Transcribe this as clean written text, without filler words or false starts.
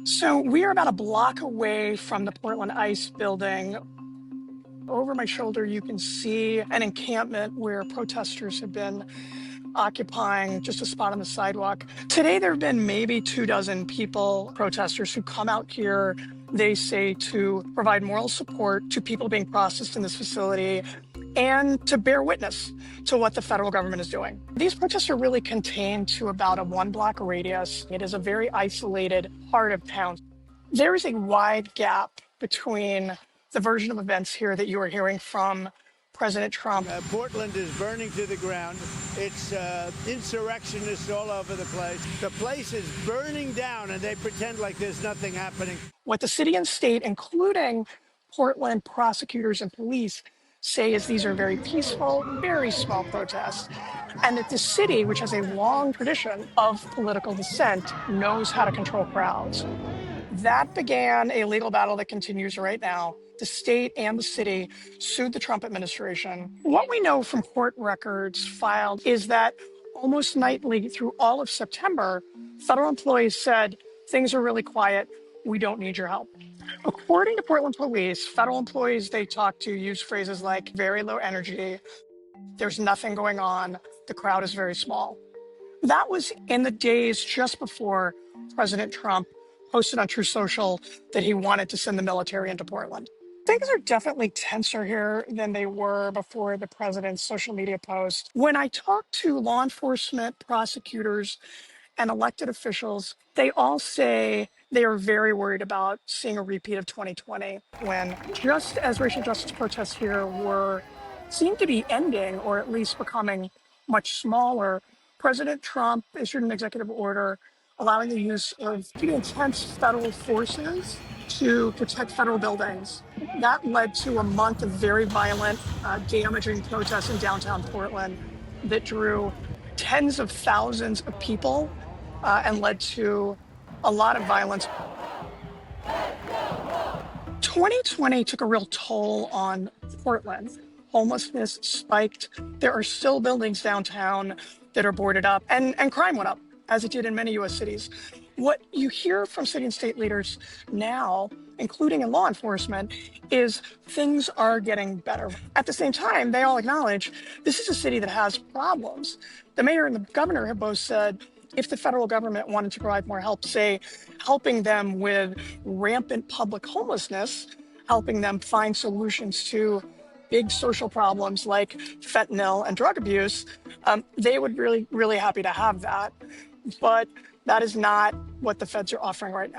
So we are about a block away from the Portland Ice building. Over my shoulder, you can see an encampment where protesters have been occupying just a spot on the sidewalk. Today, there have been maybe 24 people, protesters, who come out here, they say, to provide moral support to people being processed in this facility and to bear witness to what the federal government is doing. These protests are really contained to about a 1 block radius. It is a very isolated part of town. There is a wide gap between the version of events here that you are hearing from President Trump. Portland is burning to the ground. It's insurrectionists all over the place. The place is burning down, and they pretend like there's nothing happening. What the city and state, including Portland prosecutors and police, say is these are very peaceful, very small protests, and that the city, which has a long tradition of political dissent, knows how to control crowds. That began a legal battle that continues right now. The state and the city sued the Trump administration. What we know from court records filed is that almost nightly through all of September, federal employees said, things are really quiet. We don't need your help. According to Portland police, federal employees they talk to use phrases like very low energy, there's nothing going on, the crowd is very small. That was in the days just before President Trump posted on True Social that he wanted to send the military into Portland. Things are definitely tenser here than they were before the president's social media post. When I talk to law enforcement, prosecutors, and elected officials, they all say they are very worried about seeing a repeat of 2020, when just as racial justice protests here seemed to be ending, or at least becoming much smaller, President Trump issued an executive order allowing the use of pretty intense federal forces to protect federal buildings. That led to a month of very violent, damaging protests in downtown Portland that drew tens of thousands of people and led to a lot of violence. 2020 took a real toll on Portland. Homelessness spiked. There are still buildings downtown that are boarded up, and crime went up, as it did in many U.S. cities. What you hear from city and state leaders now, including in law enforcement, is things are getting better. At the same time, they all acknowledge this is a city that has problems. The mayor and the governor have both said if the federal government wanted to provide more help, say, helping them with rampant public homelessness, helping them find solutions to big social problems like fentanyl and drug abuse, they would really happy to have that. But that is not what the feds are offering right now.